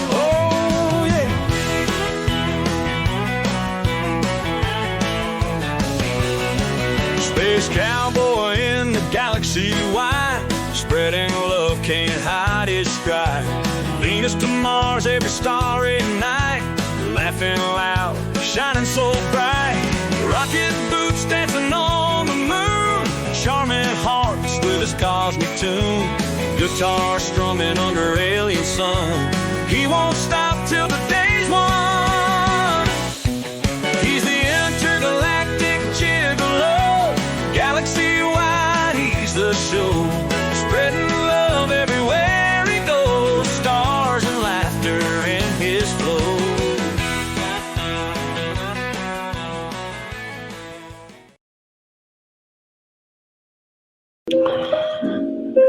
Oh, yeah. Space cowboy in the galaxy wide, spreading love, can't hide his stride. Venus to Mars, every starry night, laughing loud, shining so bright. Rocket boots dancing on the moon, charming hearts with his cosmic tune. Guitar strumming under alien sun, he won't stop till the day's won. He's the intergalactic gigolo, galaxy-wide he's the show. Spreading love everywhere he goes, stars and laughter in his flow.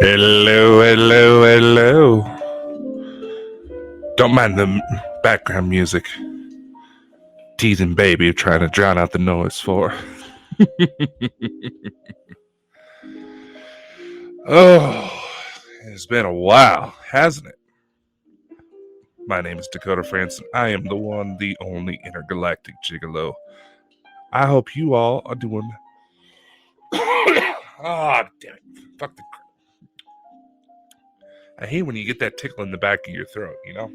Hello, hello, hello. Don't mind the background music. Teasing baby trying to drown out the noise for. Oh, it's been a while, hasn't it? My name is Dakota Frandsen. I am the one, the only Intergalactic Gigolo. I hope you all are doing... Oh, damn it. Fuck the... I hate when you get that tickle in the back of your throat, you know?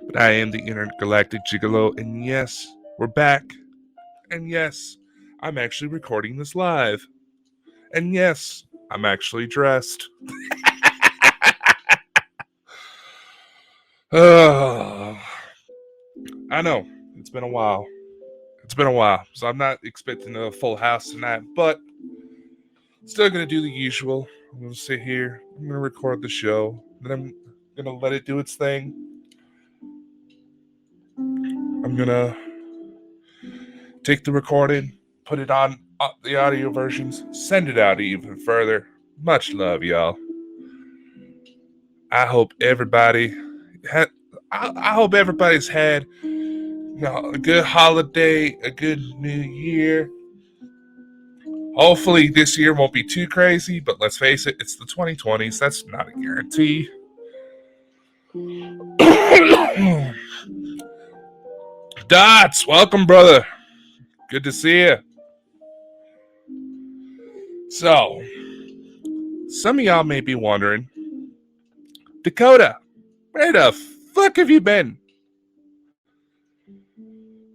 But I am the Intergalactic Gigolo, and yes, we're back. And yes, I'm actually recording this live. And yes, I'm actually dressed. Oh, I know, it's been a while. So I'm not expecting a full house tonight, but still going to do the usual. I'm going to sit here, I'm going to record the show, then I'm going to let it do its thing. I'm going to take the recording, put it on the audio versions, send it out even further. Much love, y'all. I hope everybody's had a good holiday, a good new year. Hopefully this year won't be too crazy, but let's face it, it's the 2020s. That's not a guarantee. Dots, welcome, brother. Good to see you. So, some of y'all may be wondering, Dakota, where the fuck have you been?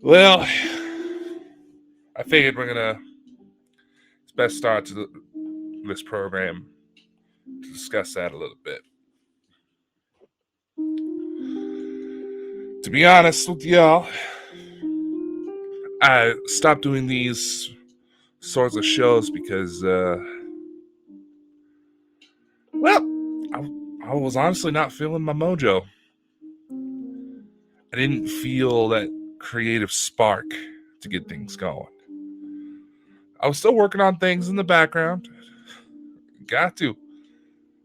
Well, I figured it's best start to this program to discuss that a little bit. To be honest with y'all, I stopped doing these sorts of shows because, I was honestly not feeling my mojo. I didn't feel that creative spark to get things going. I was still working on things in the background. Got to.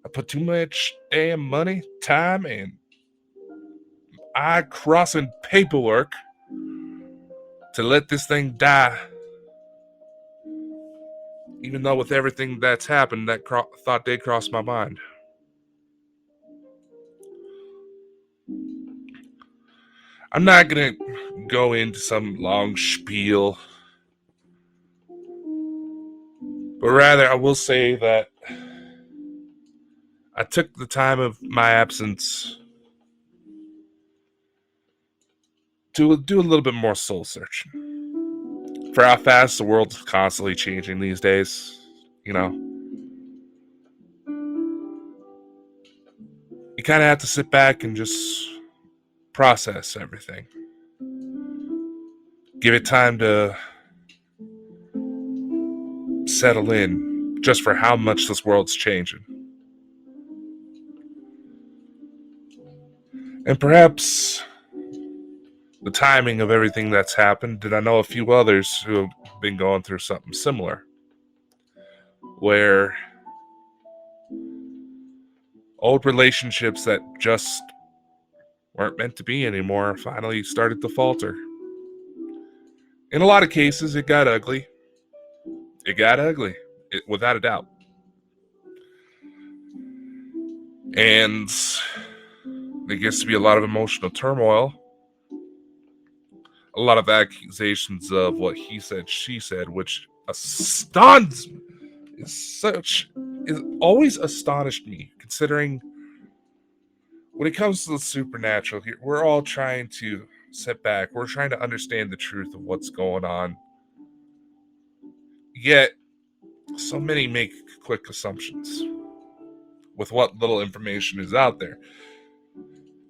I put too much damn money, time, and eye-crossing paperwork to let this thing die. Even though with everything that's happened, that thought did cross my mind. I'm not going to go into some long spiel, but rather I will say that I took the time of my absence to do a little bit more soul searching. For how fast the world's constantly changing these days, you know. You kind of have to sit back and just process everything. Give it time to settle in just for how much this world's changing. And perhaps the timing of everything that's happened, did I know a few others who have been going through something similar, where old relationships that just weren't meant to be anymore finally started to falter. In a lot of cases, it got ugly. Without a doubt. And there gets to be a lot of emotional turmoil, a lot of accusations of what he said, she said, which astounds me. Is always astonished me, considering when it comes to the supernatural here, we're all trying to sit back, we're trying to understand the truth of what's going on. Yet so many make quick assumptions with what little information is out there,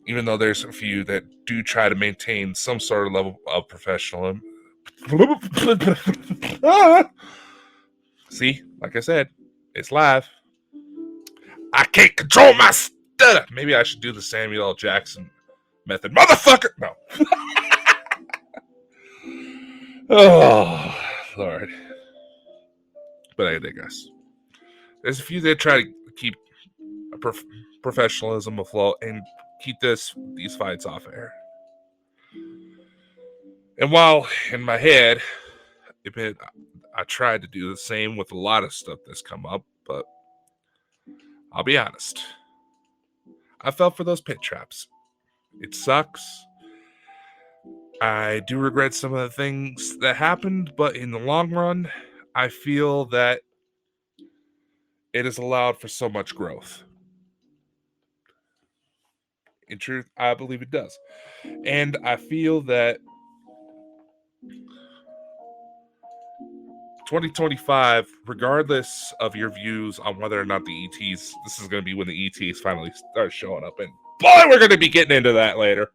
even though there's a few that do try to maintain some sort of level of professionalism. See, like I said, it's live. I can't control my stutter. Maybe I should do the Samuel L. Jackson method. Motherfucker! No. Oh, Lord. But I digress. There's a few that try to keep professionalism afloat and keep these fights off air. And while in my head, I tried to do the same with a lot of stuff that's come up, but I'll be honest. I fell for those pit traps. It sucks. I do regret some of the things that happened, but in the long run, I feel that it has allowed for so much growth. In truth, I believe it does. And I feel that 2025, regardless of your views on whether or not the ETs, this is going to be when the ETs finally start showing up. And boy, we're going to be getting into that later.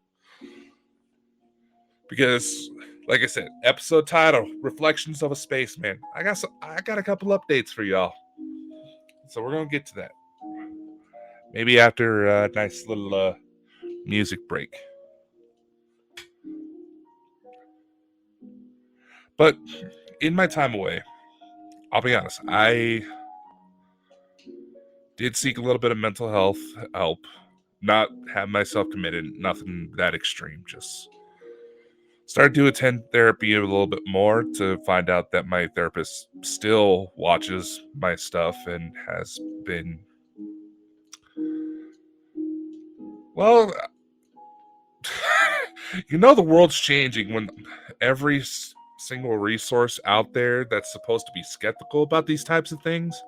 Because, like I said, episode title, Reflections of a Spaceman. I got a couple updates for y'all. So we're going to get to that. Maybe after a nice little music break. But in my time away, I'll be honest, I did seek a little bit of mental health help. Not have myself committed, nothing that extreme. Just started to attend therapy a little bit more to find out that my therapist still watches my stuff and has been, well, you know, the world's changing when every single resource out there that's supposed to be skeptical about these types of things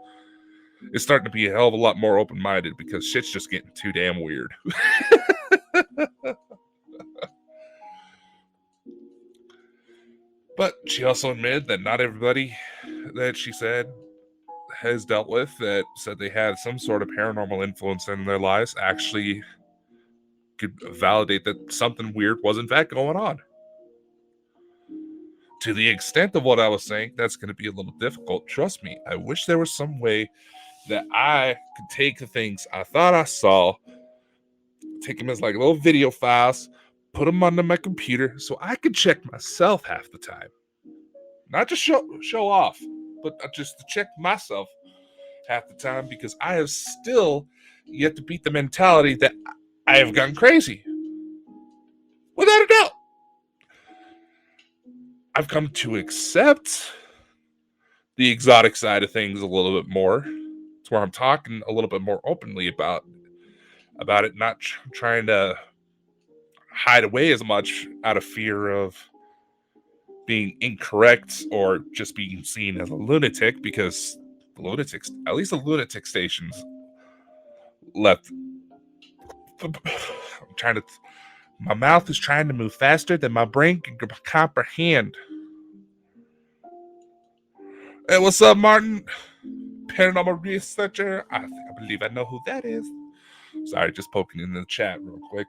is starting to be a hell of a lot more open-minded because shit's just getting too damn weird. But she also admitted that not everybody that she said has dealt with that said they had some sort of paranormal influence in their lives actually could validate that something weird was in fact going on. To the extent of what I was saying, that's going to be a little difficult. Trust me, I wish there was some way that I could take the things I thought I saw, take them as like little video files, put them onto my computer so I could check myself half the time. Not just show off, but just to check myself half the time because I have still yet to beat the mentality that I have gone crazy. Without a doubt. I've come to accept the exotic side of things a little bit more. It's where I'm talking a little bit more openly about it, not trying to hide away as much out of fear of being incorrect or just being seen as a lunatic, because the lunatics, at least the lunatic stations left. I'm trying to, my mouth is trying to move faster than my brain can comprehend. Hey, what's up, Martin? Paranormal researcher. I believe I know who that is. Sorry, just poking in the chat real quick.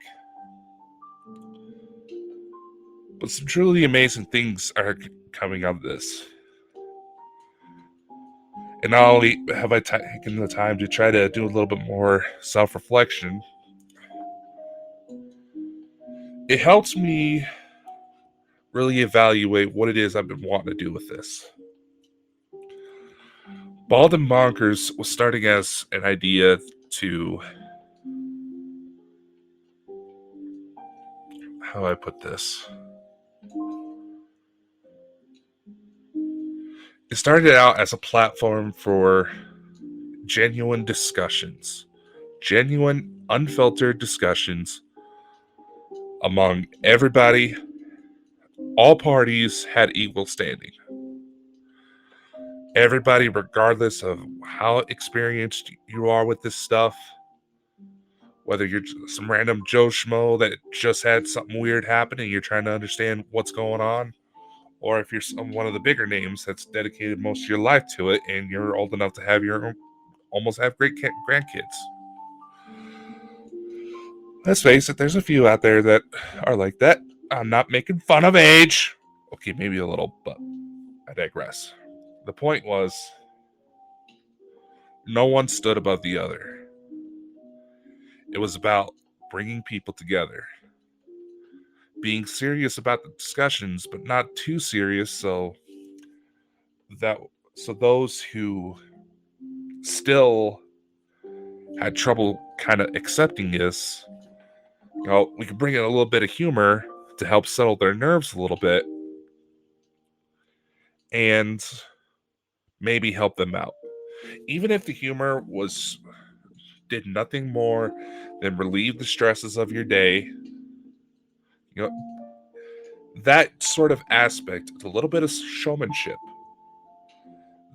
But some truly amazing things are coming out of this. And not only have I taken the time to try to do a little bit more self-reflection, it helps me really evaluate what it is I've been wanting to do with this. Bald and Bonkers was starting as an idea to, how do I put this? It started out as a platform for genuine discussions genuine, unfiltered discussions among everybody. All parties had equal standing. Everybody, regardless of how experienced you are with this stuff, whether you're some random Joe Schmo that just had something weird happen and you're trying to understand what's going on, or if you're one of the bigger names that's dedicated most of your life to it and you're old enough to have almost have great grandkids. Let's face it, there's a few out there that are like that. I'm not making fun of age. Okay, maybe a little, but I digress. The point was, no one stood above the other. It was about bringing people together, being serious about the discussions, but not too serious, so those who still had trouble kind of accepting this, we could bring in a little bit of humor to help settle their nerves a little bit and maybe help them out. Even if the humor did nothing more than relieve the stresses of your day, that sort of aspect, a little bit of showmanship,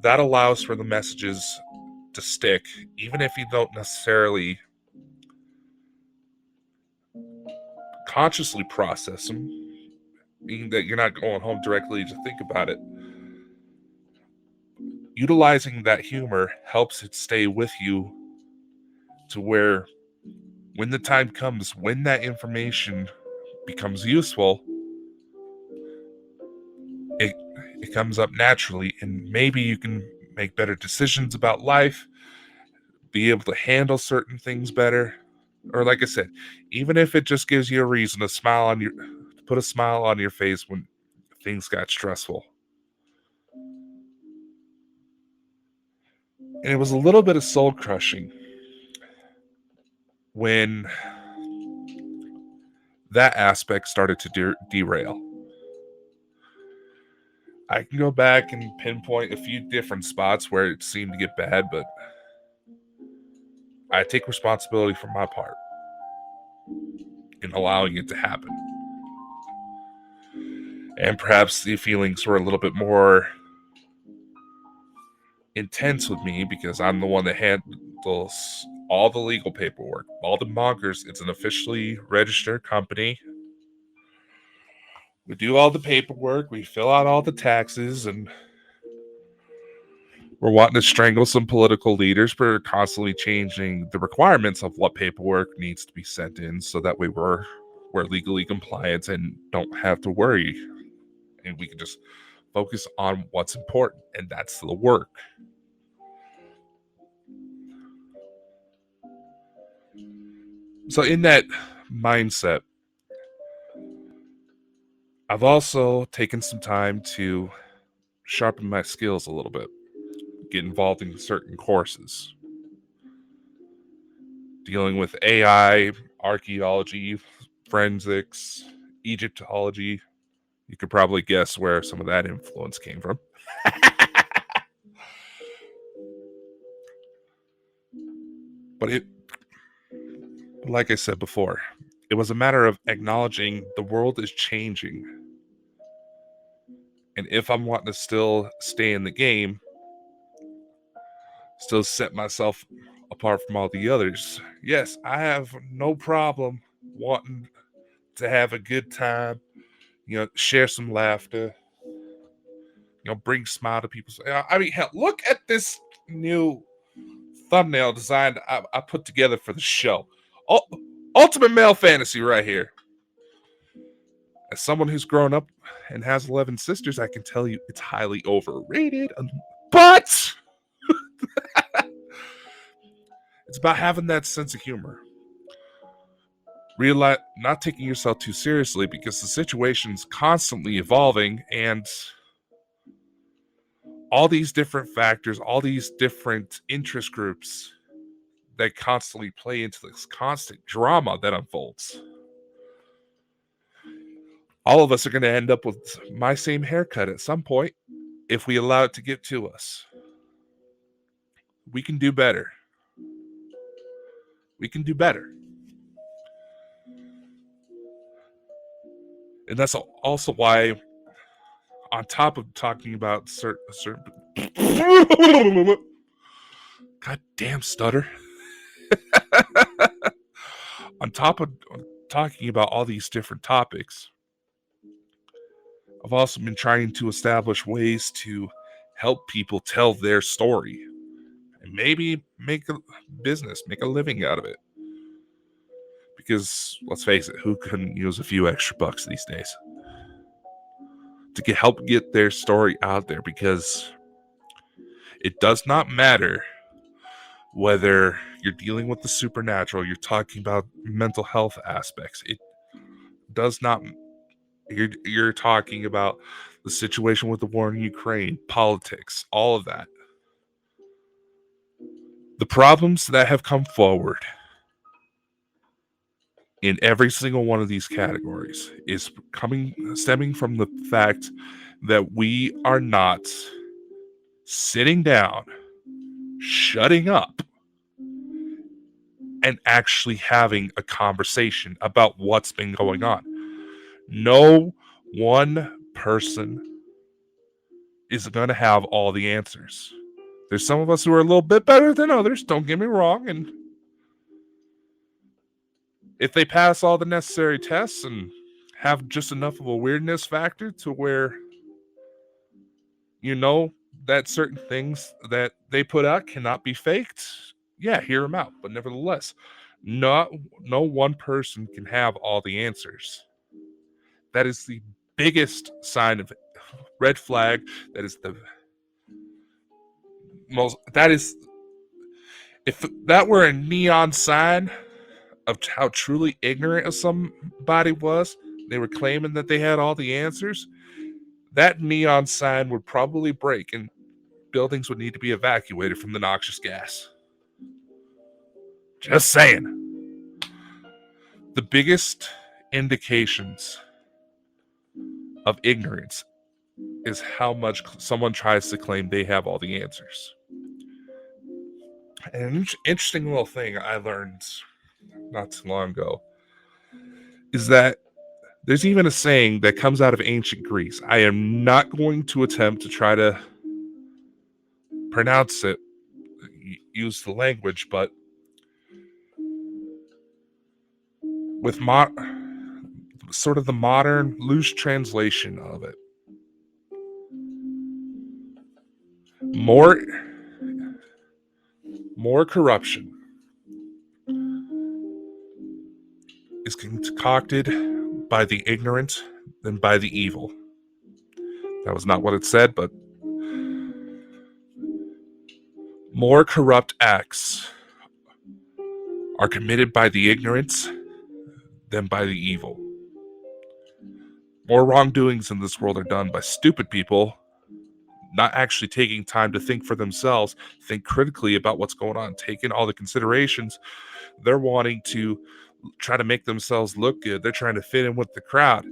that allows for the messages to stick, even if you don't necessarily consciously process them, meaning that you're not going home directly to think about it. Utilizing that humor helps it stay with you to where when the time comes, when that information becomes useful, it comes up naturally, and maybe you can make better decisions about life, be able to handle certain things better, or like I said, even if it just gives you a reason to put a smile on your face when things got stressful. And it was a little bit of soul crushing when that aspect started to derail. I can go back and pinpoint a few different spots where it seemed to get bad, but I take responsibility for my part in allowing it to happen. And perhaps the feelings were a little bit more intense with me because I'm the one that handles all the legal paperwork. All the Bonkers, it's an officially registered company. We do all the paperwork, we fill out all the taxes, and we're wanting to strangle some political leaders for constantly changing the requirements of what paperwork needs to be sent in so that way we're legally compliant and don't have to worry. And we can just focus on what's important, and that's the work. So in that mindset, I've also taken some time to sharpen my skills a little bit, get involved in certain courses, dealing with AI, archaeology, forensics, Egyptology. You could probably guess where some of that influence came from. But like I said before, it was a matter of acknowledging the world is changing. And if I'm wanting to still stay in the game, still set myself apart from all the others, yes, I have no problem wanting to have a good time, share some laughter, bring smile to people. I mean, hell, look at this new thumbnail design I put together for the show. Ultimate male fantasy right here. As someone who's grown up and has 11 sisters, I can tell you it's highly overrated. But it's about having that sense of humor. Realize not taking yourself too seriously because the situation's constantly evolving and all these different factors, all these different interest groups that constantly play into this constant drama that unfolds. All of us are going to end up with my same haircut at some point if we allow it to get to us. We can do better. We can do better. And that's also why, on top of talking about certain goddamn stutter, on top of talking about all these different topics, I've also been trying to establish ways to help people tell their story and maybe make a business, make a living out of it. Because let's face it, who couldn't use a few extra bucks these days to help get their story out there? Because it does not matter whether you're dealing with the supernatural, you're talking about mental health aspects. It does not. You're talking about the situation with the war in Ukraine, politics, all of that. The problems that have come forward in every single one of these categories is stemming from the fact that we are not sitting down, shutting up, and actually having a conversation about what's been going on. No one person is going to have all the answers. There's some of us who are a little bit better than others, don't get me wrong, and if they pass all the necessary tests and have just enough of a weirdness factor to where you know that certain things that they put out cannot be faked, yeah, hear them out. But nevertheless, no one person can have all the answers. That is the biggest sign of red flag. That is the most. That is, if that were a neon sign of how truly ignorant somebody was, they were claiming that they had all the answers, that neon sign would probably break and buildings would need to be evacuated from the noxious gas. Just saying. The biggest indications of ignorance is how much someone tries to claim they have all the answers. And an interesting little thing I learned not too long ago is that there's even a saying that comes out of ancient Greece. I am not going to attempt to try to pronounce it, use the language, but with sort of the modern loose translation of it, more corruption is concocted by the ignorant than by the evil. That was not what it said, but more corrupt acts are committed by the ignorance than by the evil. More wrongdoings in this world are done by stupid people not actually taking time to think for themselves, think critically about what's going on, take in all the considerations. They're wanting to try to make themselves look good. They're trying to fit in with the crowd.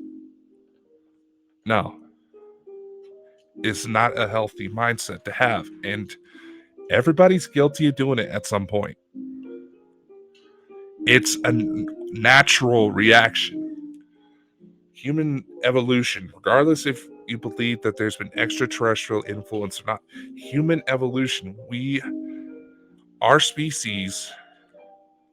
No. It's not a healthy mindset to have. And everybody's guilty of doing it at some point. It's a natural reaction. Human evolution, regardless if you believe that there's been extraterrestrial influence or not, human evolution, our species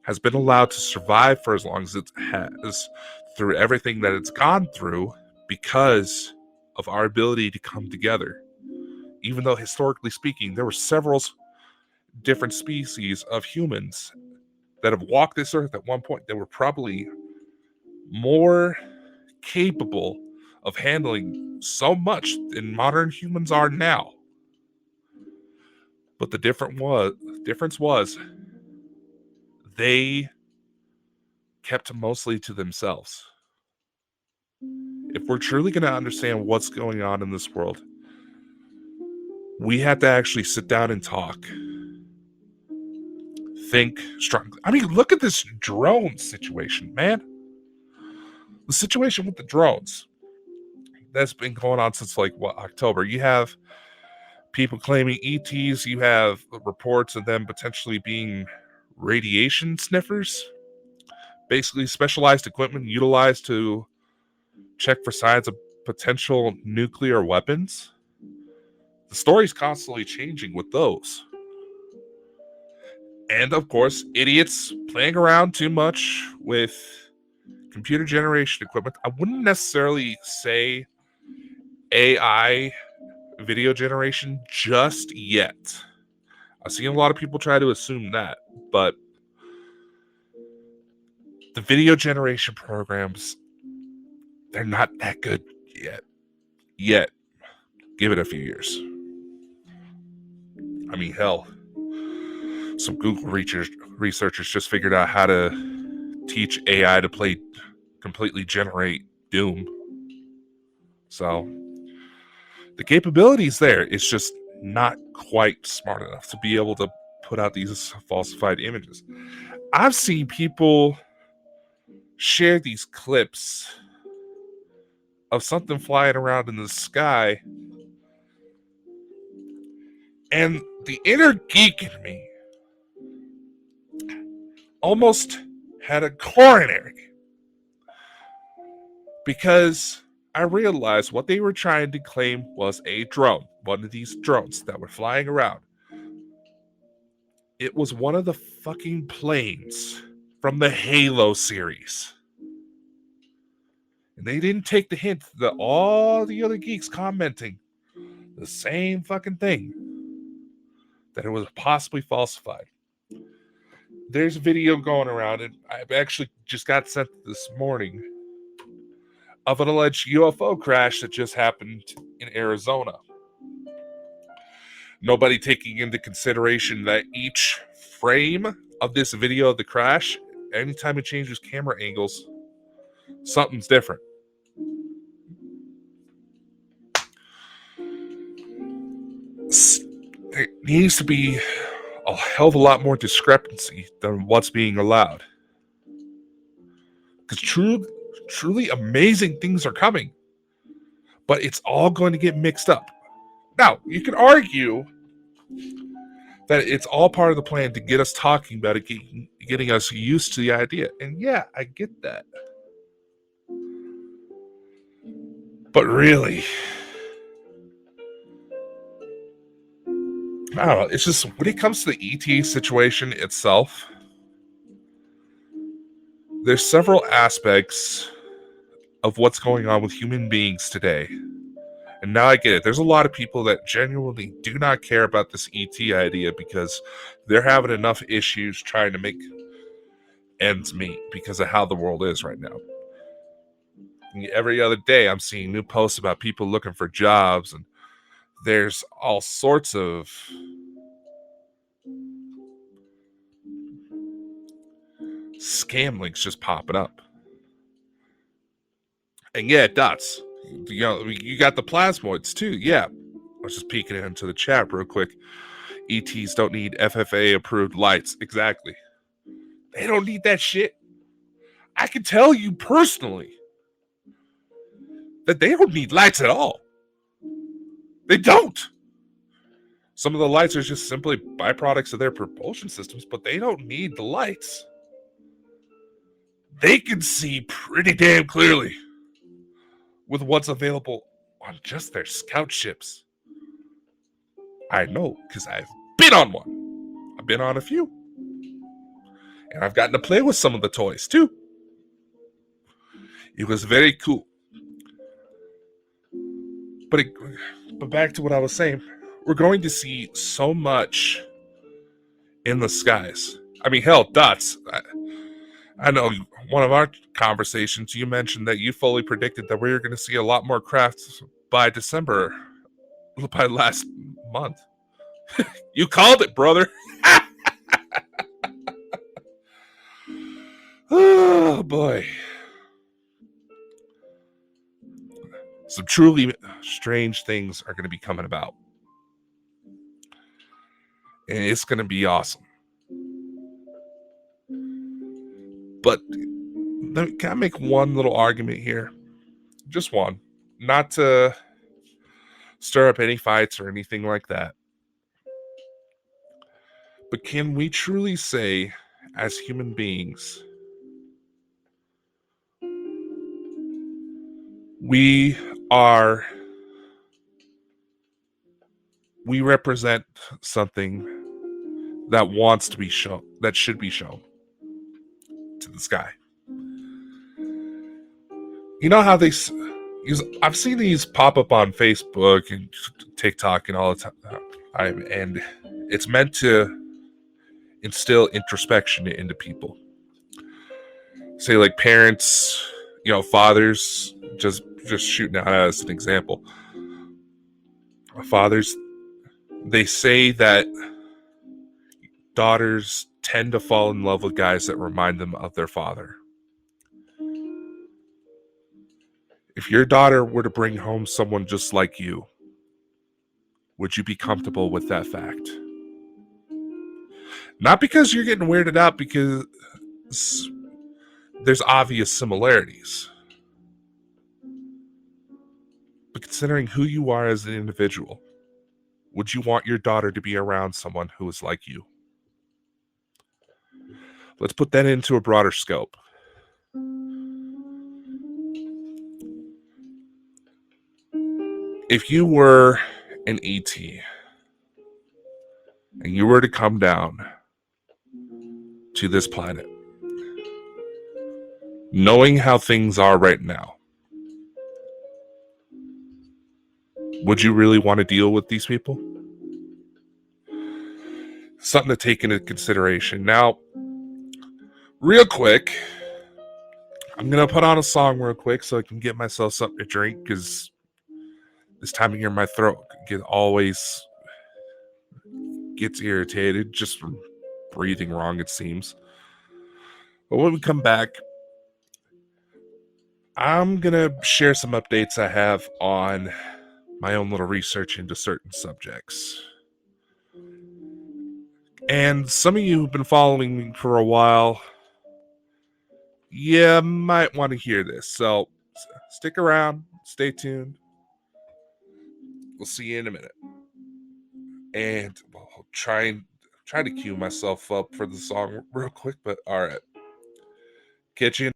has been allowed to survive for as long as it has through everything that it's gone through because of our ability to come together. Even though historically speaking, there were several different species of humans that have walked this earth at one point that were probably more capable of handling so much than modern humans are now. But the difference was they kept mostly to themselves. If we're truly going to understand what's going on in this world, we have to actually sit down and talk. Think strongly. I mean, look at this drone situation, man. The situation with the drones that's been going on since October. You have people claiming ETs. You have reports of them potentially being radiation sniffers, basically specialized equipment utilized to check for signs of potential nuclear weapons. The story's constantly changing with those. And of course, idiots playing around too much with computer generation equipment. I wouldn't necessarily say AI video generation just yet. I've seen a lot of people try to assume that, but the video generation programs, they're not that good yet. Yet. Give it a few years. I mean, hell, some Google researchers just figured out how to teach AI to completely generate Doom. So, the capability's there. It's just not quite smart enough to be able to put out these falsified images. I've seen people share these clips of something flying around in the sky, and the inner geek in me almost had a coronary, because I realized what they were trying to claim was a drone, one of these drones that were flying around. It was one of the fucking planes from the Halo series. And they didn't take the hint that all the other geeks commenting the same fucking thing, that it was possibly falsified. There's a video going around, and I've actually just got sent this morning, of an alleged UFO crash that just happened in Arizona. Nobody taking into consideration that each frame of this video of the crash, anytime it changes camera angles, something's different. There needs to be a hell of a lot more discrepancy than what's being allowed. Because truly amazing things are coming. But it's all going to get mixed up. Now, you can argue that it's all part of the plan to get us talking about it, getting us used to the idea. And yeah, I get that. But really, I don't know. It's just, when it comes to the ET situation itself, there's several aspects of what's going on with human beings today. And now I get it. There's a lot of people that genuinely do not care about this ET idea because they're having enough issues trying to make ends meet because of how the world is right now. Every other day I'm seeing new posts about people looking for jobs, and there's all sorts of scam links just popping up. And yeah, dots. You know, you got the plasmoids too. Yeah. I was just peeking into the chat real quick. ETs don't need FFA approved lights. Exactly. They don't need that shit. I can tell you personally that they don't need lights at all. They don't. Some of the lights are just simply byproducts of their propulsion systems, but they don't need the lights. They can see pretty damn clearly with what's available on just their scout ships. I know, because I've been on one. I've been on a few. And I've gotten to play with some of the toys, too. It was very cool. But back to what I was saying. We're going to see so much in the skies. I mean, hell, dots. I know one of our conversations, you mentioned that you fully predicted that we were going to see a lot more crafts by December, by last month. You called it, brother. Oh, boy. Some truly strange things are going to be coming about. And it's going to be awesome. But can I make one little argument here? Just one. Not to stir up any fights or anything like that. But can we truly say as human beings, we represent something that wants to be shown, that should be shown to the sky. You know how I've seen these pop up on Facebook and TikTok and all the time, and it's meant to instill introspection into people. Say like parents, fathers, just shooting out as an example. Fathers, they say that daughters tend to fall in love with guys that remind them of their father. If your daughter were to bring home someone just like you, would you be comfortable with that fact? Not because you're getting weirded out, because there's obvious similarities, but considering who you are as an individual, would you want your daughter to be around someone who is like you? Let's put that into a broader scope. If you were an ET and you were to come down to this planet, knowing how things are right now, would you really want to deal with these people? Something to take into consideration. Now, real quick, I'm going to put on a song real quick so I can get myself something to drink, because this time of year my throat always gets irritated just from breathing wrong, it seems. But when we come back, I'm going to share some updates I have on my own little research into certain subjects. And some of you who've been following me for a while, might want to hear this. So stick around, stay tuned. We'll see you in a minute. And I'll try to cue myself up for the song real quick, but all right. Catch you in.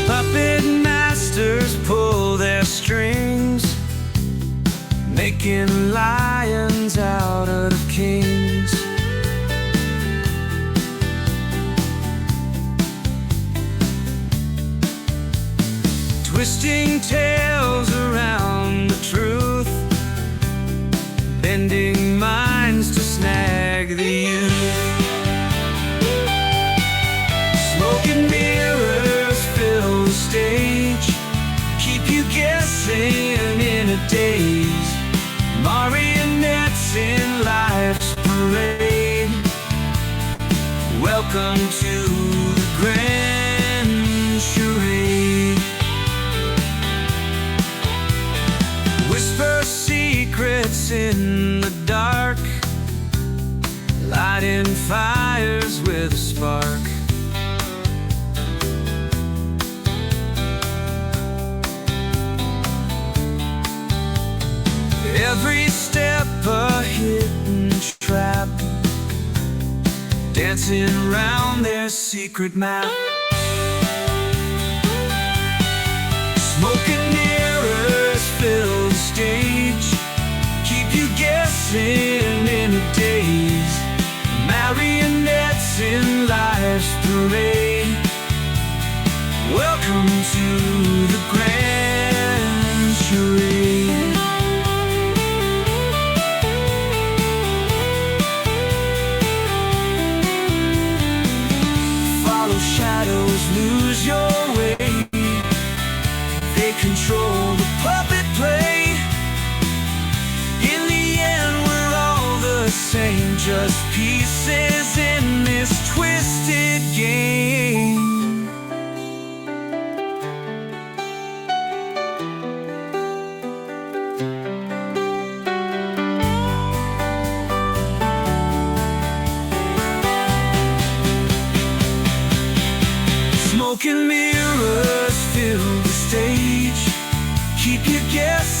Puppet masters pull their strings, making lions out of kings. Twisting tales around the truth, bending minds to snag the youth. Smoke and mirrors fill the stage, keep you guessing in a daze. Marionettes in life's parade, welcome to the grand charade. Whisper secrets in the dark, lighting fires with a spark. Every step a hidden trap, dancing around their secret map. Smoke and mirrors fill the stage, keep you guessing in a daze. Marionettes in life's parade, welcome to the grand charade. Follow shadows, lose your way, they control the puppet play. In the end we're all the same, just pieces in this twisted game. Smoke and mirrors fill the stage,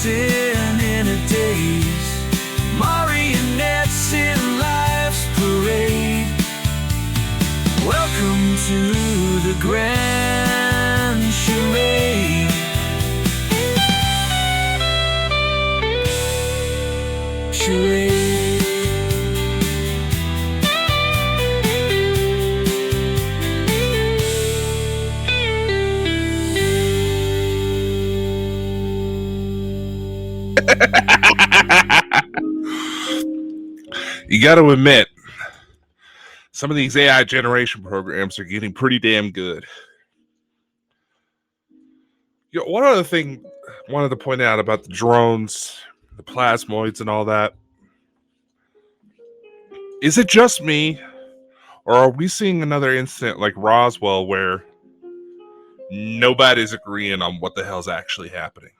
dancing in a daze, marionettes in life's parade. Welcome to the grand charade. Charade. You got to admit, some of these AI generation programs are getting pretty damn good. You know, one other thing I wanted to point out about the drones, the plasmoids, and all that. Is it just me, or are we seeing another incident like Roswell where nobody's agreeing on what the hell's actually happening?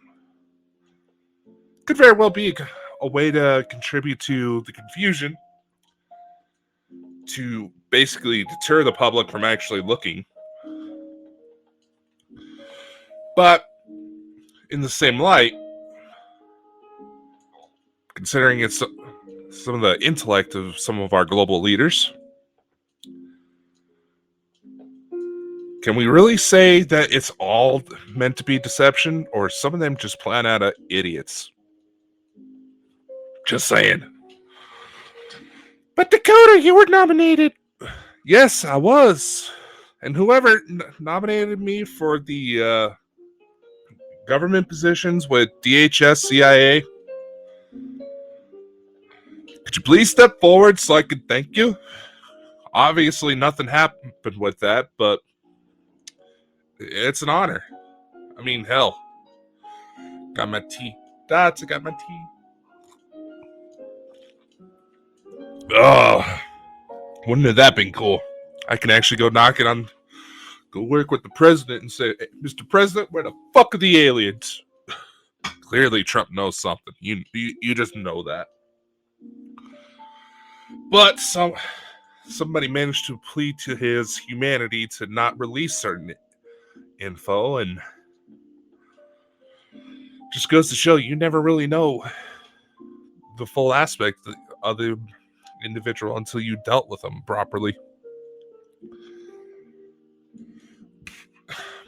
Could very well be a way to contribute to the confusion, to basically deter the public from actually looking. But in the same light, considering it's some of the intellect of some of our global leaders, can we really say that it's all meant to be deception, or some of them just plan out of idiots? Just saying. But Dakota, you were nominated. Yes, I was. And whoever nominated me for the government positions with DHS, CIA, could you please step forward so I could thank you? Obviously, nothing happened with that, but it's an honor. I mean, hell. Got my tea. Dots, I got my tea. Oh, wouldn't have that been cool? I can actually go work with the president and say, hey, Mr. President, where the fuck are the aliens? Clearly, Trump knows something. You just know that. But somebody managed to plead to his humanity to not release certain info, and just goes to show you never really know the full aspect of the individual until you dealt with them properly.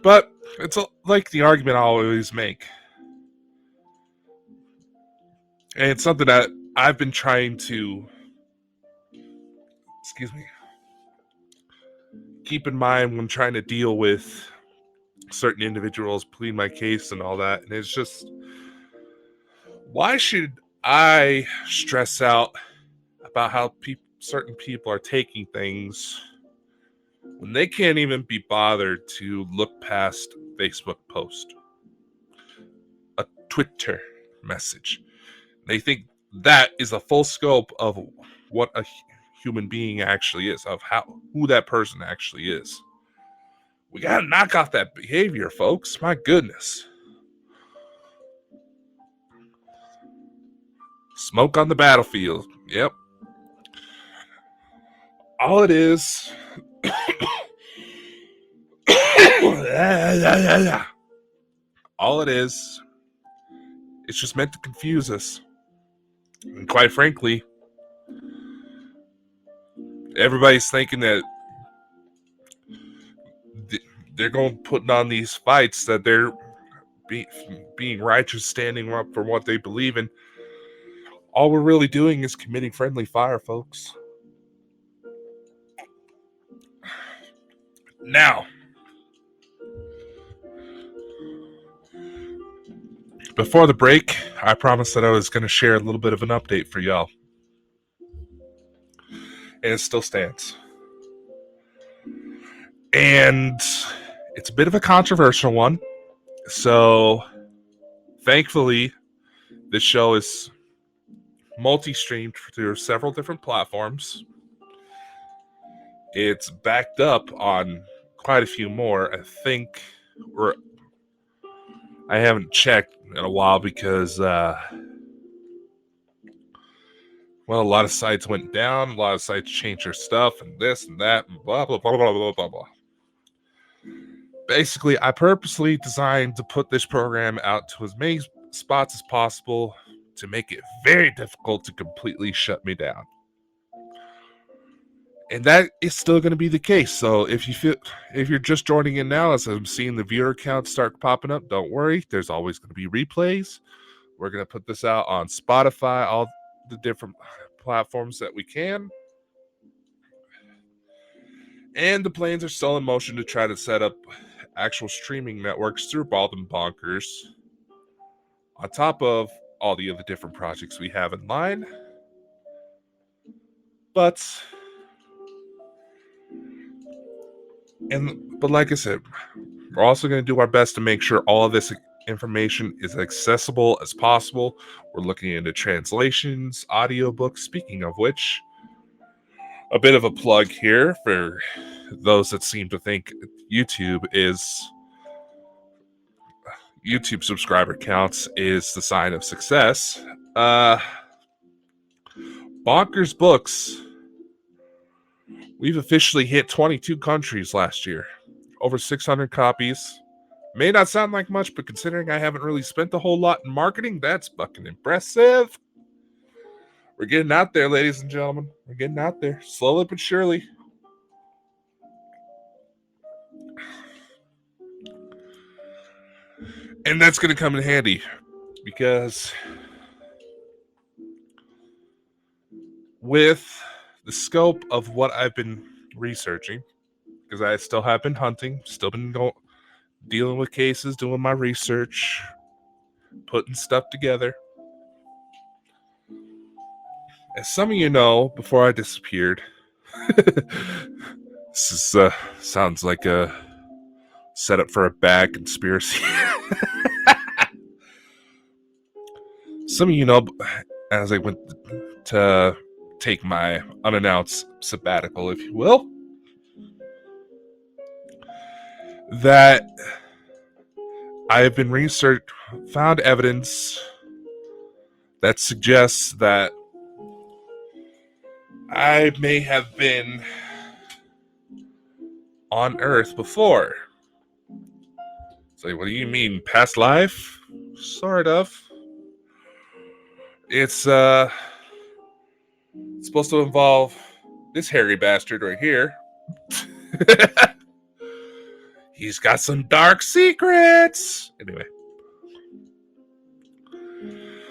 But it's like the argument I always make, and it's something that I've been trying to keep in mind when trying to deal with certain individuals, plead my case and all that. And it's just, why should I stress out about how certain people are taking things when they can't even be bothered to look past a Facebook post, a Twitter message? They think that is the full scope of what a human being actually is, of who that person actually is. We gotta knock off that behavior, folks. My goodness. Smoke on the battlefield. Yep. All it is. All it is, it's just meant to confuse us. And quite frankly, everybody's thinking that they're going putting on these fights, that they're being righteous, standing up for what they believe in. All we're really doing is committing friendly fire, folks. Now, before the break, I promised that I was going to share a little bit of an update for y'all. And it still stands. And it's a bit of a controversial one. So, thankfully, this show is multi-streamed through several different platforms. It's backed up on quite a few more. I think I haven't checked in a while because, a lot of sites went down. A lot of sites changed their stuff and this and that and blah, blah, blah, blah, blah, blah, blah. Basically, I purposely designed to put this program out to as many spots as possible to make it very difficult to completely shut me down. And that is still going to be the case. So if you're just joining in now, as I'm seeing the viewer count start popping up, don't worry. There's always going to be replays. We're going to put this out on Spotify, all the different platforms that we can. And the plans are still in motion to try to set up actual streaming networks through Bald and Bonkers, on top of all the other different projects we have in line. But like I said, we're also going to do our best to make sure all of this information is accessible as possible. We're looking into translations, audiobooks. Speaking of which, a bit of a plug here for those that seem to think YouTube subscriber counts is the sign of success. Bonkers Books, we've officially hit 22 countries last year. Over 600 copies. May not sound like much, but considering I haven't really spent a whole lot in marketing, that's fucking impressive. We're getting out there, ladies and gentlemen. We're getting out there, slowly but surely. And that's going to come in handy because with the scope of what I've been researching, because I still have been hunting, still been dealing with cases, doing my research, putting stuff together. As some of you know, before I disappeared, this sounds like a setup for a bad conspiracy. Some of you know, as I went to take my unannounced sabbatical, if you will, that I have been found evidence that suggests that I may have been on Earth before. It's like, what do you mean, past life? Sort of. It's supposed to involve this hairy bastard right here. He's got some dark secrets. Anyway.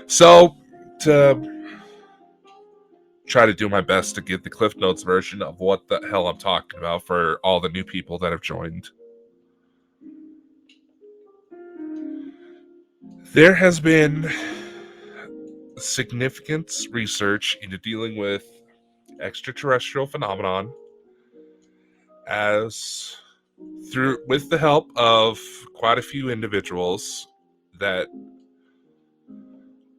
So, to try to do my best to get the Cliff Notes version of what the hell I'm talking about for all the new people that have joined. There has been significant research into dealing with extraterrestrial phenomenon with the help of quite a few individuals that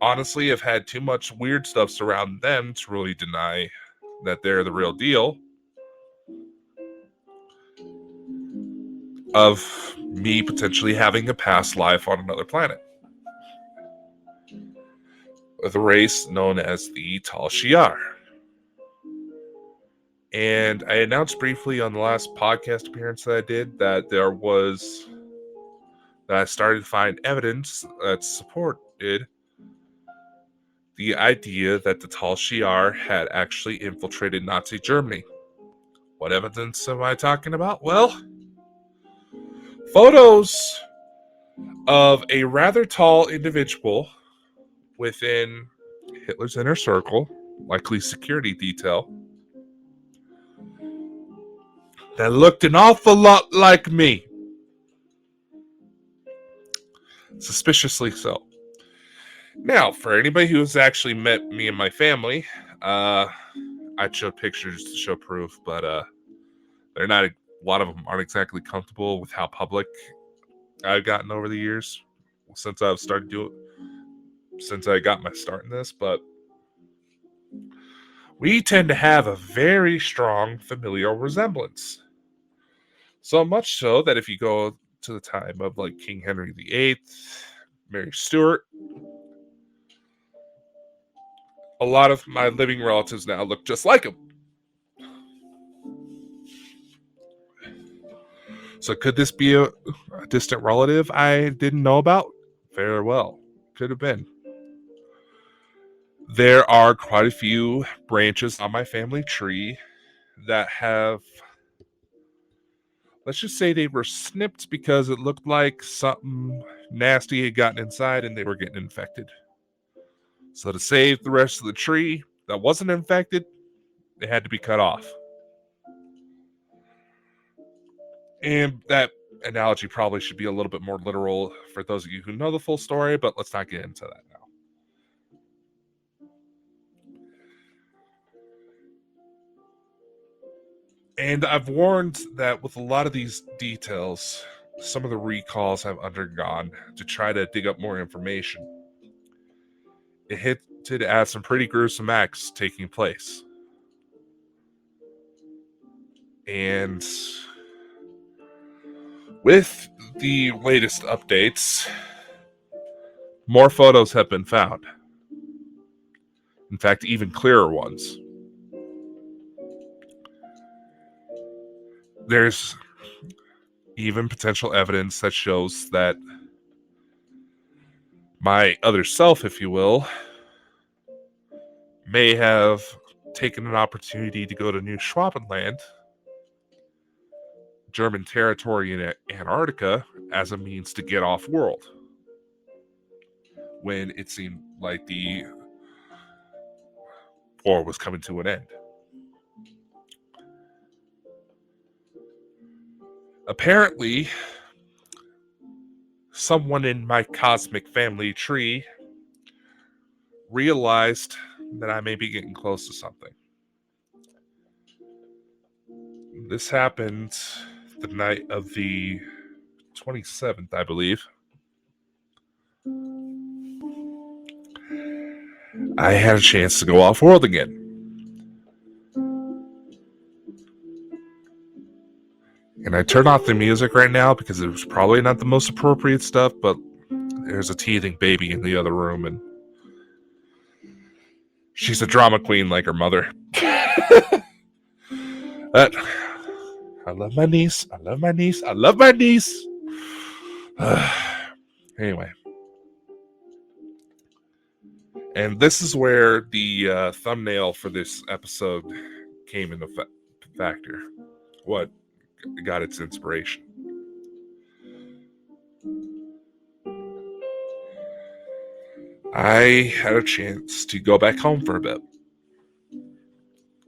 honestly have had too much weird stuff surround them to really deny that they're the real deal. Of me potentially having a past life on another planet. With a race known as the Tal Shiar. And I announced briefly on the last podcast appearance that I did that I started to find evidence that supported the idea that the Tal Shiar had actually infiltrated Nazi Germany. What evidence am I talking about? Well, photos of a rather tall individual within Hitler's inner circle, likely security detail, that looked an awful lot like me. Suspiciously so. Now, for anybody who's actually met me and my family, I showed pictures to show proof, but they're not. A lot of them aren't exactly comfortable with how public I've gotten over the years since I got my start in this. But we tend to have a very strong familial resemblance. So much so that if you go to the time of like King Henry VIII, Mary Stuart, a lot of my living relatives now look just like him. So could this be a distant relative I didn't know about? Very well. could have been. There are quite a few branches on my family tree that have, let's just say they were snipped because it looked like something nasty had gotten inside and they were getting infected. So to save the rest of the tree that wasn't infected, it had to be cut off. And that analogy probably should be a little bit more literal for those of you who know the full story, but let's not get into that now. And I've warned that with a lot of these details, some of the recalls I've undergone to try to dig up more information, it hinted at some pretty gruesome acts taking place. And with the latest updates, more photos have been found. In fact, even clearer ones. There's even potential evidence that shows that my other self, if you will, may have taken an opportunity to go to New Schwabenland, German territory in Antarctica, as a means to get off world, when it seemed like the war was coming to an end. Apparently, someone in my cosmic family tree realized that I may be getting close to something. This happened the night of the 27th, I believe. I had a chance to go off world again. And I turn off the music right now because it was probably not the most appropriate stuff, but there's a teething baby in the other room, and she's a drama queen like her mother. But I love my niece. I love my niece. I love my niece. Anyway. And this is where the thumbnail for this episode came into factor. What got its inspiration. I had a chance to go back home for a bit.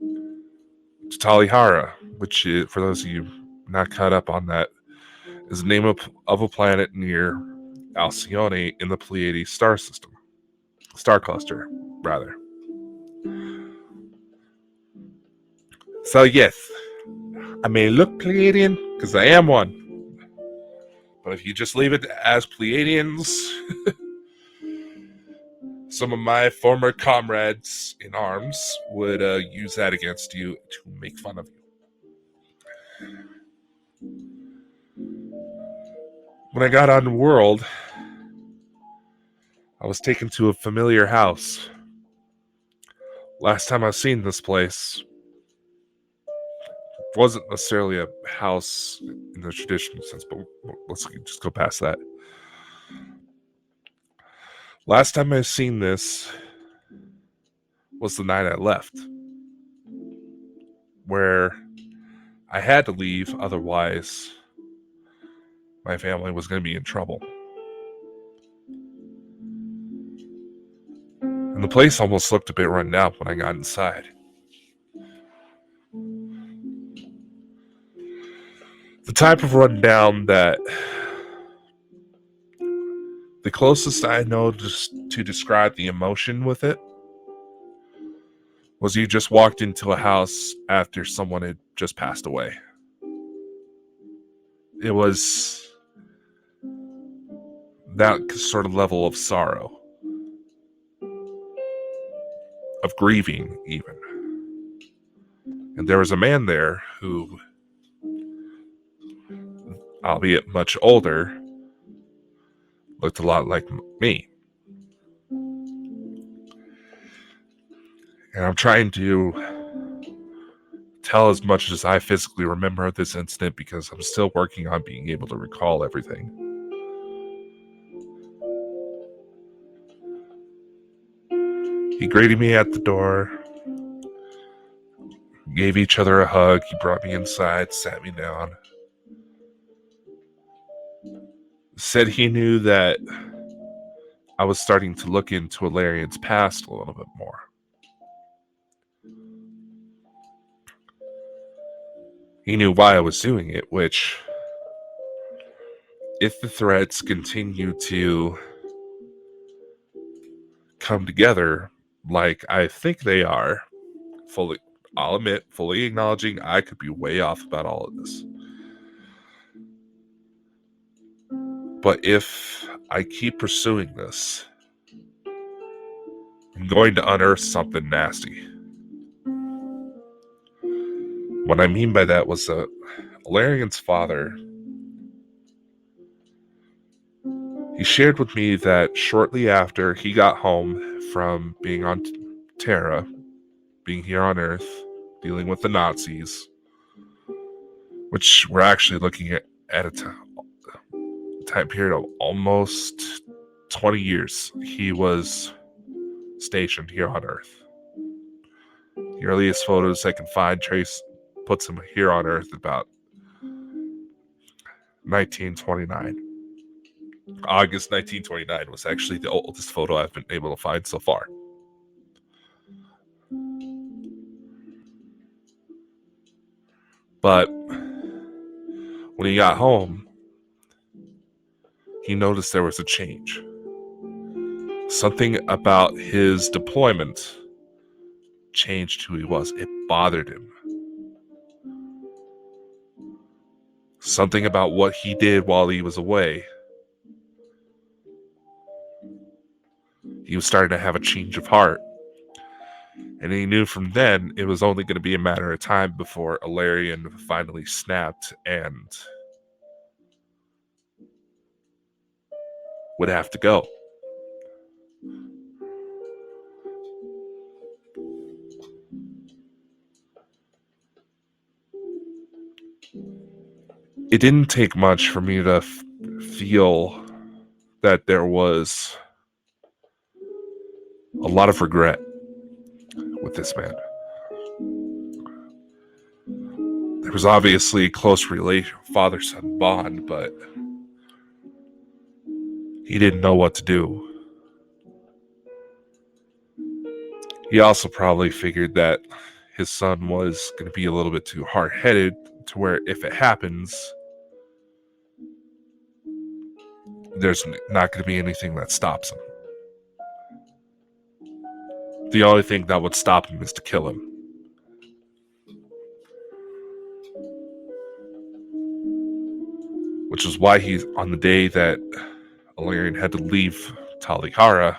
To Talihara, which is, for those of you not caught up on that, is the name of a planet near Alcyone in the Pleiades star system. Star cluster, rather. So yes, I may look Pleiadian, because I am one. But if you just leave it as Pleiadians, some of my former comrades in arms would use that against you to make fun of you. When I got on the world, I was taken to a familiar house. Last time I've seen this place wasn't necessarily a house in the traditional sense, but let's just go past that. Last time I've seen this was the night I left, where I had to leave, otherwise my family was going to be in trouble. And the place almost looked a bit run down when I got inside. The type of rundown that the closest I know just to describe the emotion with it was you just walked into a house after someone had just passed away. It was that sort of level of sorrow, of grieving even. And there was a man there who, albeit much older, looked a lot like me. And I'm trying to tell as much as I physically remember of this incident because I'm still working on being able to recall everything. He greeted me at the door, gave each other a hug. He brought me inside, sat me down. Said he knew that I was starting to look into Alarian's past a little bit more. He knew why I was doing it, which, if the threads continue to come together like I think they are, I'll admit, fully acknowledging I could be way off about all of this. But if I keep pursuing this, I'm going to unearth something nasty. What I mean by that was that Alarian's father, he shared with me that shortly after he got home from being on Terra, being here on Earth, dealing with the Nazis, which we're actually looking at a time period of almost 20 years, he was stationed here on Earth. The earliest photos I can find puts him here on Earth about 1929. August 1929 was actually the oldest photo I've been able to find so far. But when he got home, he noticed there was a change. Something about his deployment changed who he was. It bothered him. Something about what he did while he was away. He was starting to have a change of heart. And he knew from then it was only going to be a matter of time before Alarian finally snapped and would have to go. It didn't take much for me to feel that there was a lot of regret with this man. There was obviously a close father-son bond, but he didn't know what to do. He also probably figured that his son was going to be a little bit too hard-headed to where if it happens, there's not going to be anything that stops him. The only thing that would stop him is to kill him. Which is why on the day that Alarian had to leave Talihara,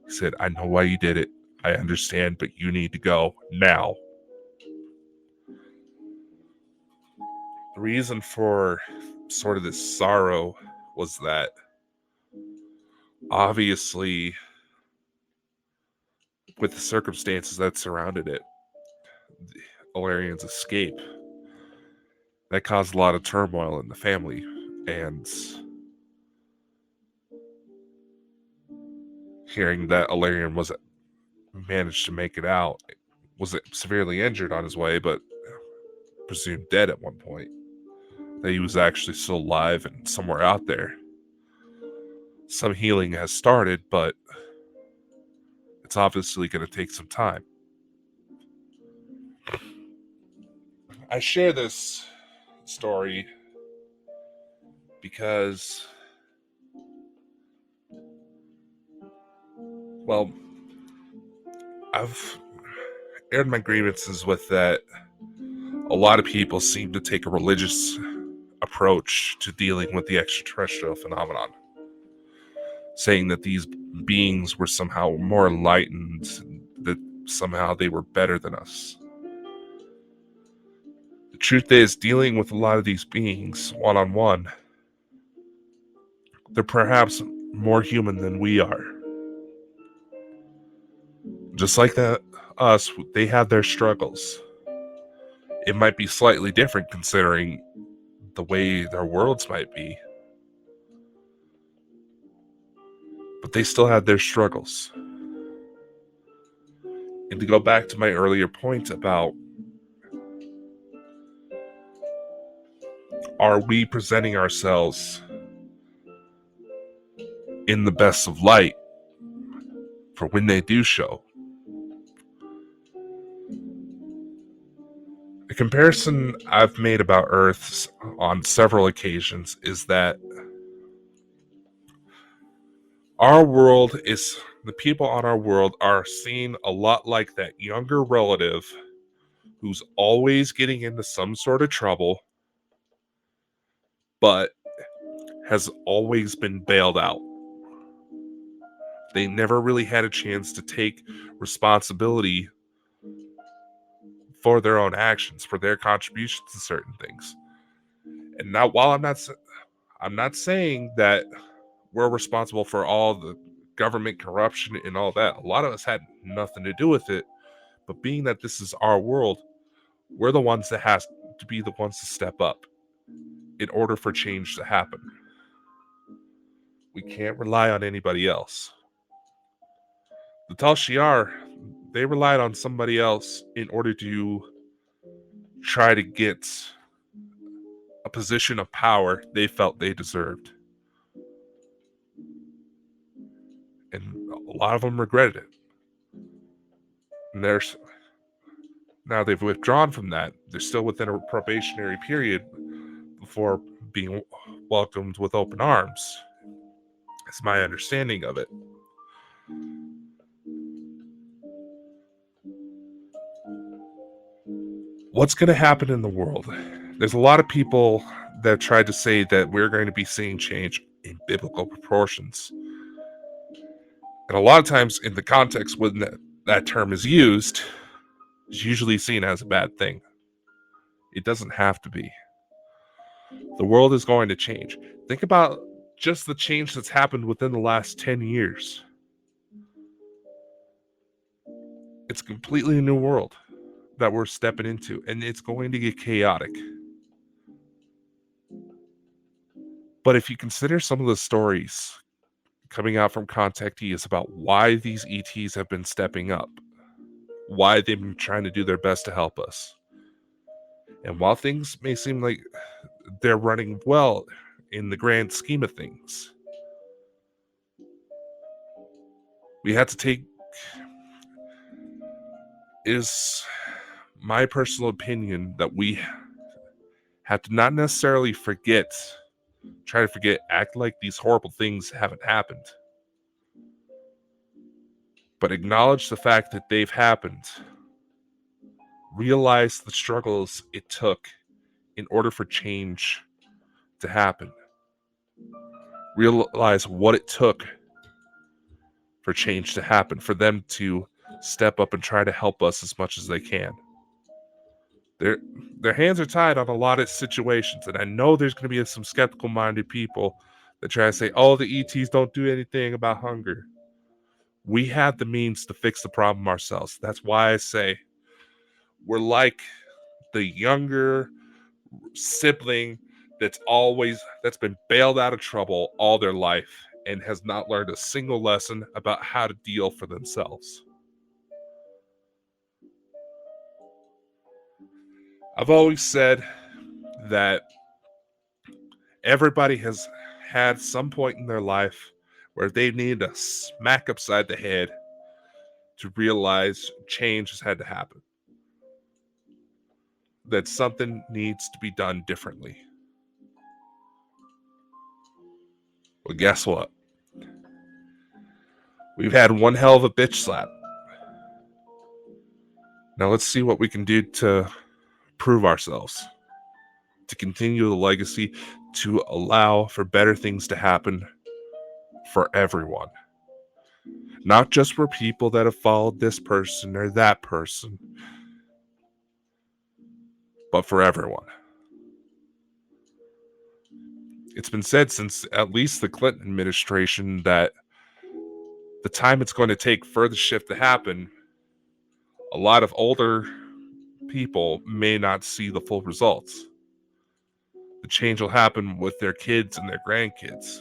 he said, I know why you did it. I understand, but you need to go now. The reason for sort of this sorrow was that obviously with the circumstances that surrounded it, Alarian's escape, that caused a lot of turmoil in the family, and hearing that Alarian managed to make it out, was severely injured on his way, but presumed dead at one point, that he was actually still alive and somewhere out there. Some healing has started, but it's obviously going to take some time. I share this story because, well, I've aired my grievances with that a lot of people seem to take a religious approach to dealing with the extraterrestrial phenomenon, saying that these beings were somehow more enlightened, that somehow they were better than us. The truth is, dealing with a lot of these beings one-on-one, they're perhaps more human than we are. Just like us, they have their struggles. It might be slightly different considering the way their worlds might be, but they still have their struggles. And to go back to my earlier point about, are we presenting ourselves in the best of light for when they do show? A comparison I've made about Earth on several occasions is that the people on our world are seen a lot like that younger relative who's always getting into some sort of trouble, but has always been bailed out. They never really had a chance to take responsibility for their own actions, for their contributions to certain things. And now, while I'm not saying that we're responsible for all the government corruption and all that. A lot of us had nothing to do with it. But being that this is our world, we're the ones that has to be the ones to step up in order for change to happen. We can't rely on anybody else. The Tal Shiar, they relied on somebody else in order to try to get a position of power they felt they deserved. And a lot of them regretted it. And now they've withdrawn from that. They're still within a probationary period before being welcomed with open arms. That's my understanding of it. What's going to happen in the world? There's a lot of people that tried to say that we're going to be seeing change in biblical proportions. And a lot of times in the context when that term is used, it's usually seen as a bad thing. It doesn't have to be. The world is going to change. Think about just the change that's happened within the last 10 years. It's a completely new world that we're stepping into, and it's going to get chaotic. But if you consider some of the stories coming out from contactees about why these ETs have been stepping up, why they've been trying to do their best to help us, and while things may seem like they're running well in the grand scheme of things, we have to take, is my personal opinion, that we have to not necessarily try to forget, act like these horrible things haven't happened, but acknowledge the fact that they've happened. Realize the struggles it took in order for change to happen. Realize what it took for change to happen, for them to step up and try to help us as much as they can. Their hands are tied on a lot of situations, and I know there's going to be some skeptical-minded people that try to say, oh, the ETs don't do anything about hunger. We have the means to fix the problem ourselves. That's why I say we're like the younger sibling that's been bailed out of trouble all their life and has not learned a single lesson about how to deal for themselves. I've always said that everybody has had some point in their life where they needed a smack upside the head to realize change has had to happen. That something needs to be done differently. Well, guess what? We've had one hell of a bitch slap. Now let's see what we can do to prove ourselves, to continue the legacy, to allow for better things to happen for everyone. Not just for people that have followed this person or that person, but for everyone. It's been said since at least the Clinton administration that the time it's going to take for the shift to happen, a lot of older people may not see the full results. The change will happen with their kids and their grandkids.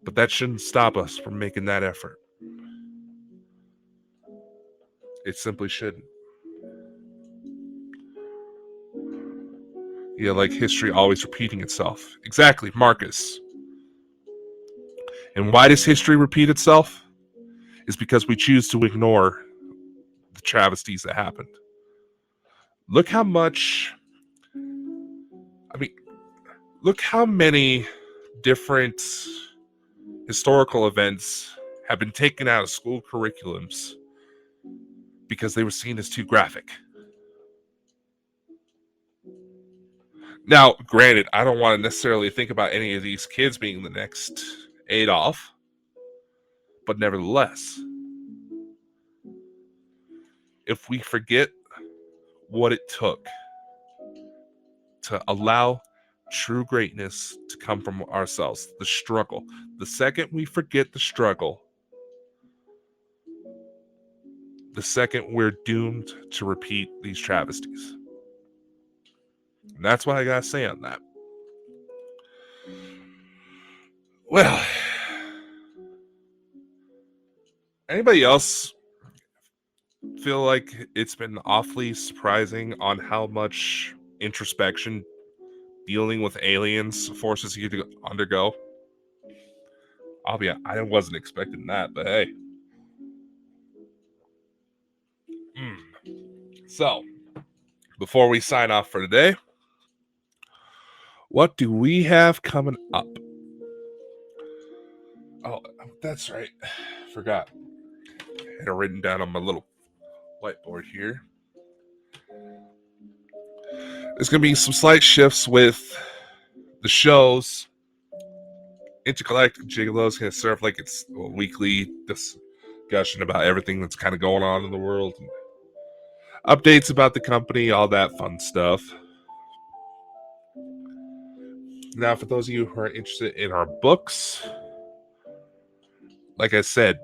But that shouldn't stop us from making that effort. It simply shouldn't. Yeah, like history always repeating itself. Exactly, Marcus. And why does history repeat itself? Is because we choose to ignore the travesties that happened. Look how much, I mean, look how many different historical events have been taken out of school curriculums because they were seen as too graphic. Now, granted, I don't want to necessarily think about any of these kids being the next Adolf, but nevertheless, if we forget what it took to allow true greatness to come from ourselves, the struggle, the second we forget the struggle, the second we're doomed to repeat these travesties. And that's what I gotta say on that. Well, anybody else feel like it's been awfully surprising on how much introspection dealing with aliens forces you to undergo? I wasn't expecting that, but hey. So, before we sign off for today, what do we have coming up? Oh, that's right. Forgot. I had it written down on my little whiteboard here. There's going to be some slight shifts with the shows. Intergalactic Gigolo is going to serve like its weekly discussion about everything that's kind of going on in the world. And updates about the company, all that fun stuff. Now, for those of you who are interested in our books, like I said,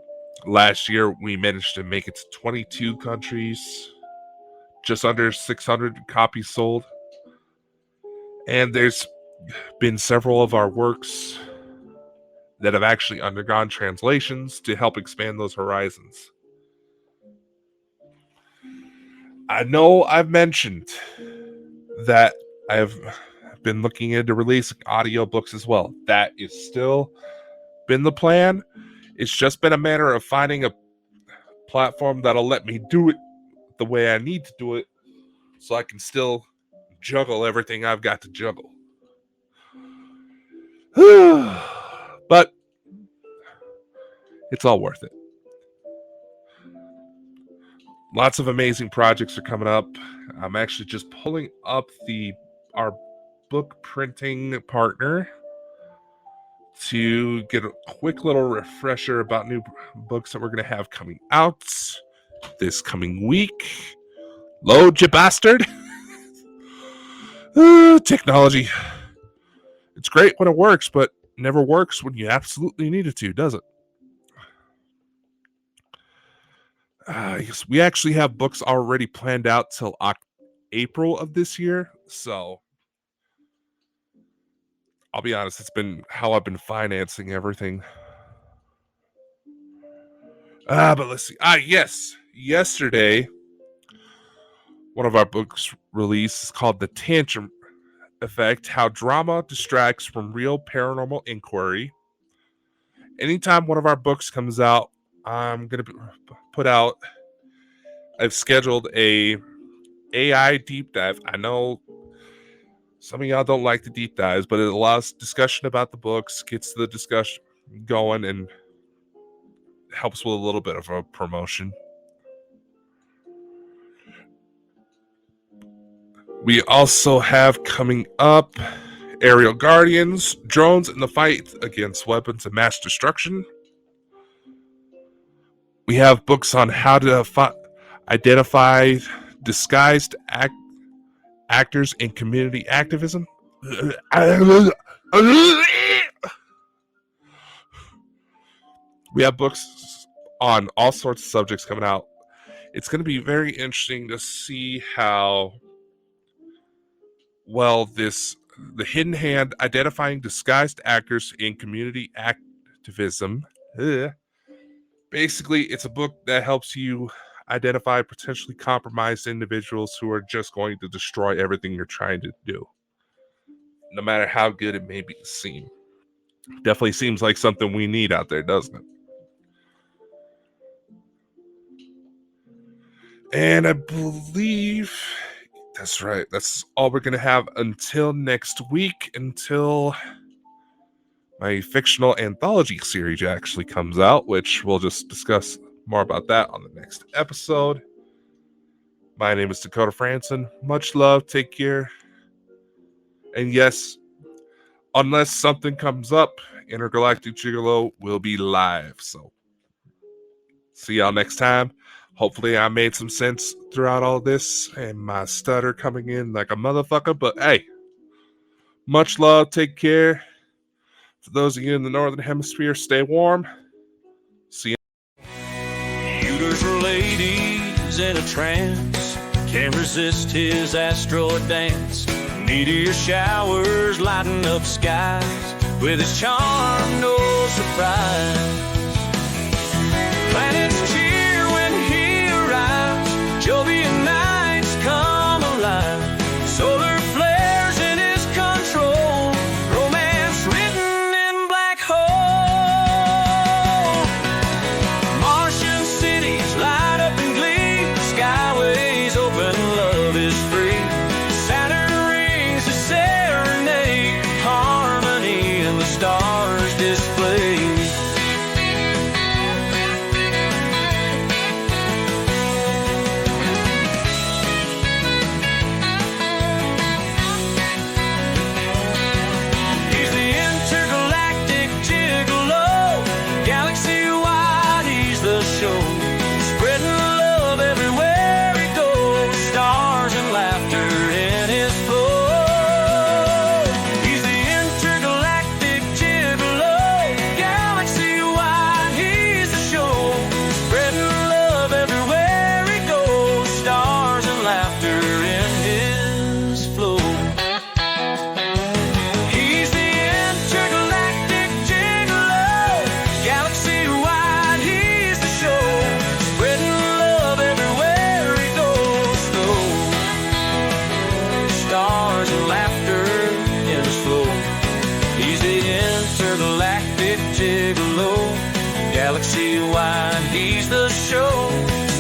last year we managed to make it to 22 countries, just under 600 copies sold. And there's been several of our works that have actually undergone translations to help expand those horizons. I know I've mentioned that I've been looking into releasing audiobooks as well. That is still been the plan. It's just been a matter of finding a platform that'll let me do it the way I need to do it so I can still juggle everything I've got to juggle. But it's all worth it. Lots of amazing projects are coming up. I'm actually just pulling up our book printing partner to get a quick little refresher about new books that we're going to have coming out this coming week. Load, you bastard! Technology. It's great when it works, but never works when you absolutely need it to, does it? Yes, we actually have books already planned out till April of this year, so I'll be honest, it's been how I've been financing everything. But let's see. Yes. Yesterday, one of our books released is called The Tantrum Effect, How Drama Distracts from Real Paranormal Inquiry. Anytime one of our books comes out, I'm going to put out, I've scheduled a AI deep dive. I know some of y'all don't like the deep dives, but it allows discussion about the books, gets the discussion going, and helps with a little bit of a promotion. We also have coming up Aerial Guardians, Drones in the Fight Against Weapons of Mass Destruction. We have books on how to identify disguised actors in community activism. We have books on all sorts of subjects coming out. It's going to be very interesting to see how the hidden hand identifying disguised actors in community activism. Basically, it's a book that helps you identify potentially compromised individuals who are just going to destroy everything you're trying to do, no matter how good it may seem. Definitely seems like something we need out there, doesn't it? And I believe that's right. That's all we're going to have until next week, until my fictional anthology series actually comes out, which we'll just discuss more about that on the next episode. My name is Dakota Frandsen. Much love. Take care. And yes, unless something comes up, Intergalactic Gigolo will be live. So see y'all next time. Hopefully I made some sense throughout all this and my stutter coming in like a motherfucker. But hey, much love. Take care. For those of you in the Northern Hemisphere, stay warm. See you. Shooters for ladies in a trance, can't resist his asteroid dance. Meteor showers lighting up skies, with his charm no surprise. Planets cheer when he arrives, Jovian nights come alive. Solar flares in his control, romance written in black hole. Martian cities light up in glee, skyways open, love is free. Saturn rings a serenade, harmony in the stars display. He's the intergalactic gigolo, galaxy-wide he's the show. Spreading love everywhere he goes, stars and laughter in his flow. He's the intergalactic gigolo, galaxy-wide he's the show. Spreading love everywhere he goes, stars and laughter in his flow. He's the intergalactic gigolo, galaxy-wide he's the show. Spreading love everywhere he goes, stars and laughter in his flow. He's the intergalactic gigolo, galaxy-wide he's the show.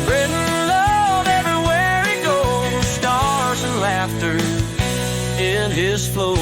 Spreading love everywhere he goes, stars and laughter in his flow.